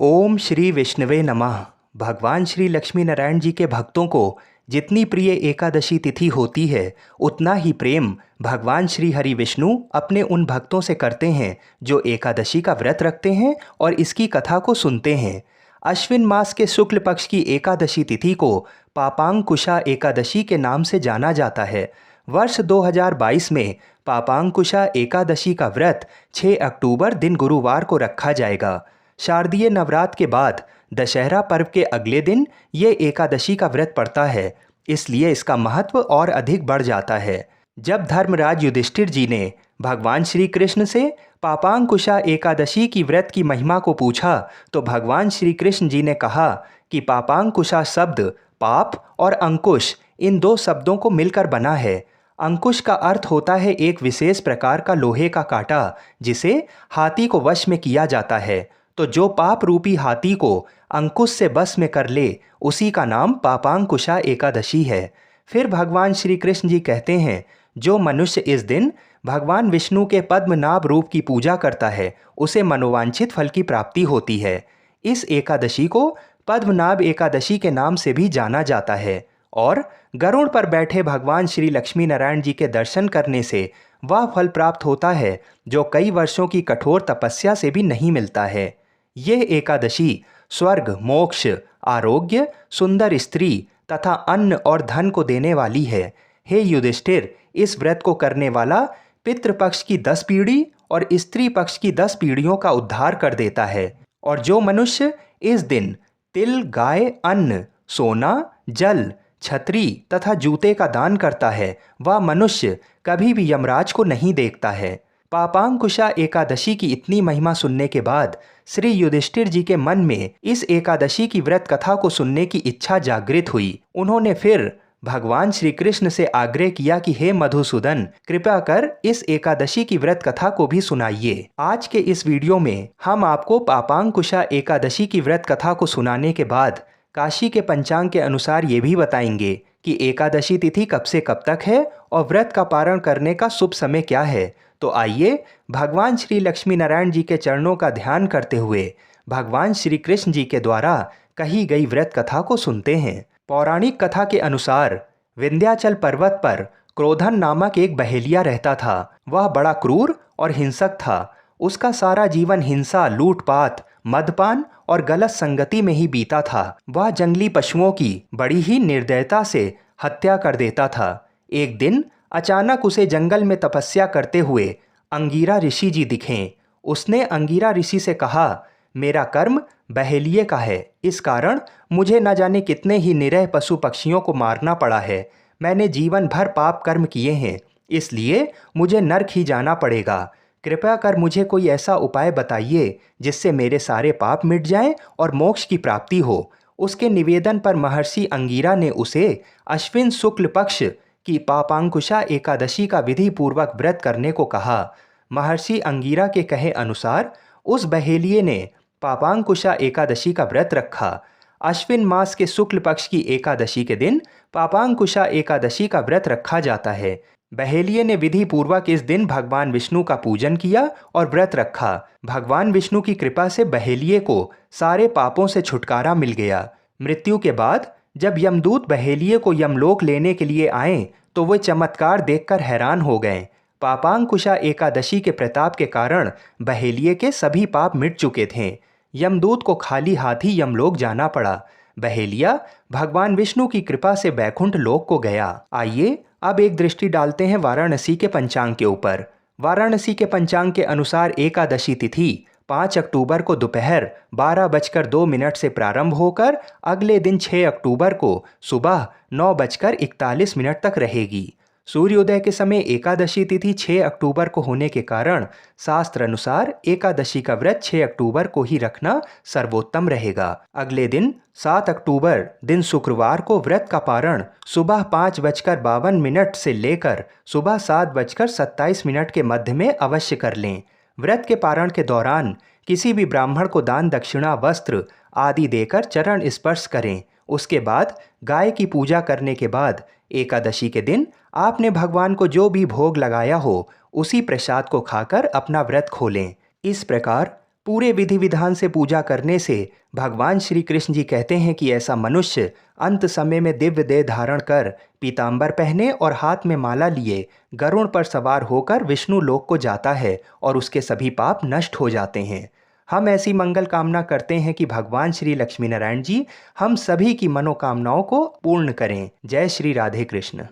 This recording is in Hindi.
ओम श्री विष्णुवे नमः। भगवान श्री लक्ष्मी नारायण जी के भक्तों को जितनी प्रिय एकादशी तिथि होती है, उतना ही प्रेम भगवान श्री हरि विष्णु अपने उन भक्तों से करते हैं जो एकादशी का व्रत रखते हैं और इसकी कथा को सुनते हैं। अश्विन मास के शुक्ल पक्ष की एकादशी तिथि को पापांकुशा एकादशी के नाम से जाना जाता है। वर्ष 2022 में पापांकुशा एकादशी का व्रत 6 अक्टूबर दिन गुरुवार को रखा जाएगा। शारदीय नवरात्र के बाद दशहरा पर्व के अगले दिन ये एकादशी का व्रत पड़ता है, इसलिए इसका महत्व और अधिक बढ़ जाता है। जब धर्मराज युधिष्ठिर जी ने भगवान श्री कृष्ण से पापांकुशा एकादशी की व्रत की महिमा को पूछा, तो भगवान श्री कृष्ण जी ने कहा कि पापांकुशा शब्द पाप और अंकुश इन दो शब्दों को मिलकर बना है। अंकुश का अर्थ होता है एक विशेष प्रकार का लोहे का कांटा जिसे हाथी को वश में किया जाता है। तो जो पाप रूपी हाथी को अंकुश से बस में कर ले, उसी का नाम पापांकुशा एकादशी है। फिर भगवान श्री कृष्ण जी कहते हैं, जो मनुष्य इस दिन भगवान विष्णु के पद्मनाभ रूप की पूजा करता है, उसे मनोवांछित फल की प्राप्ति होती है। इस एकादशी को पद्मनाभ एकादशी के नाम से भी जाना जाता है और गरुड़ पर बैठे भगवान श्री लक्ष्मी नारायण जी के दर्शन करने से वह फल प्राप्त होता है जो कई वर्षों की कठोर तपस्या से भी नहीं मिलता है। यह एकादशी स्वर्ग, मोक्ष, आरोग्य, सुंदर स्त्री तथा अन्न और धन को देने वाली है। हे युधिष्ठिर, इस व्रत को करने वाला पितृपक्ष की 10 पीढ़ी और स्त्री पक्ष की 10 पीढ़ियों का उद्धार कर देता है। और जो मनुष्य इस दिन तिल, गाय, अन्न, सोना, जल, छतरी तथा जूते का दान करता है, वह मनुष्य कभी भी यमराज को नहीं देखता है। पापांकुशा एकादशी की इतनी महिमा सुनने के बाद श्री युधिष्ठिर जी के मन में इस एकादशी की व्रत कथा को सुनने की इच्छा जागृत हुई। उन्होंने फिर भगवान श्री कृष्ण से आग्रह किया कि हे मधुसूदन, कृपया कर इस एकादशी की व्रत कथा को भी सुनाइए। आज के इस वीडियो में हम आपको पापांकुशा एकादशी की व्रत कथा को सुनाने के बाद काशी के पंचांग के अनुसार ये भी बताएंगे कि एकादशी तिथि कब से कब तक है और व्रत का पारण करने का शुभ समय क्या है। तो आइए भगवान श्री लक्ष्मी नारायण जी के चरणों का ध्यान करते हुए भगवान श्री कृष्ण जी के द्वारा कही गई व्रत कथा को सुनते हैं। पौराणिक कथा के अनुसार विंध्याचल पर्वत पर क्रोधन नामक एक बहेलिया रहता था। वह बड़ा क्रूर और हिंसक था। उसका सारा जीवन हिंसा, लूटपाट, मदपान और गलत संगति में ही बीता था। वह जंगली पशुओं की बड़ी ही निर्दयता से हत्या कर देता था। एक दिन अचानक उसे जंगल में तपस्या करते हुए अंगीरा ऋषि जी दिखे। उसने अंगीरा ऋषि से कहा, मेरा कर्म बहेलिये का है, इस कारण मुझे न जाने कितने ही निरीह पशु पक्षियों को मारना पड़ा है। मैंने जीवन भर पाप कर्म किए हैं, इसलिए मुझे नरक ही जाना पड़ेगा। कृपया कर मुझे कोई ऐसा उपाय बताइए जिससे मेरे सारे पाप मिट जाएं और मोक्ष की प्राप्ति हो। उसके निवेदन पर महर्षि अंगीरा ने उसे अश्विन शुक्ल पक्ष की पापांकुशा एकादशी का विधि पूर्वक व्रत करने को कहा। महर्षि अंगीरा के कहे अनुसार उस बहेलिये ने पापांकुशा एकादशी का व्रत रखा। अश्विन मास के शुक्ल पक्ष की एकादशी के दिन पापांकुशा एकादशी का व्रत रखा जाता है। बहेलिये ने विधि पूर्वक इस दिन भगवान विष्णु का पूजन किया और व्रत रखा। भगवान विष्णु की कृपा से बहेलिये को सारे पापों से छुटकारा मिल गया। मृत्यु के बाद जब यमदूत बहेलिये को यमलोक लेने के लिए आए, तो वे चमत्कार देखकर हैरान हो गए। पापांकुशा एकादशी के प्रताप के कारण बहेलिये के सभी पाप मिट चुके थे। यमदूत को खाली हाथ ही यमलोक जाना पड़ा। बहेलिया भगवान विष्णु की कृपा से बैकुंठ लोक को गया। आइए अब एक दृष्टि डालते हैं वाराणसी के पंचांग के ऊपर। वाराणसी के पंचांग के अनुसार एकादशी तिथि 5 अक्टूबर को दोपहर 12:02 से प्रारंभ होकर अगले दिन 6 अक्टूबर को सुबह 9:41 तक रहेगी। सूर्योदय के समय एकादशी तिथि 6 अक्टूबर को होने के कारण शास्त्र अनुसार एकादशी का व्रत 6 अक्टूबर को ही रखना सर्वोत्तम रहेगा। अगले दिन 7 अक्टूबर दिन शुक्रवार को व्रत का पारण सुबह 5:52 से लेकर सुबह 7:27 के मध्य में अवश्य कर लें। व्रत के पारण के दौरान किसी भी ब्राह्मण को दान दक्षिणा, वस्त्र आदि देकर चरण स्पर्श करें। उसके बाद गाय की पूजा करने के बाद एकादशी के दिन आपने भगवान को जो भी भोग लगाया हो, उसी प्रसाद को खाकर अपना व्रत खोलें। इस प्रकार पूरे विधि विधान से पूजा करने से भगवान श्री कृष्ण जी कहते हैं कि ऐसा मनुष्य अंत समय में दिव्य देह धारण कर पीतांबर पहने और हाथ में माला लिए गरुड़ पर सवार होकर विष्णु लोक को जाता है और उसके सभी पाप नष्ट हो जाते हैं। हम ऐसी मंगल कामना करते हैं कि भगवान श्री लक्ष्मी नारायण जी हम सभी की मनोकामनाओं को पूर्ण करें। जय श्री राधे कृष्ण।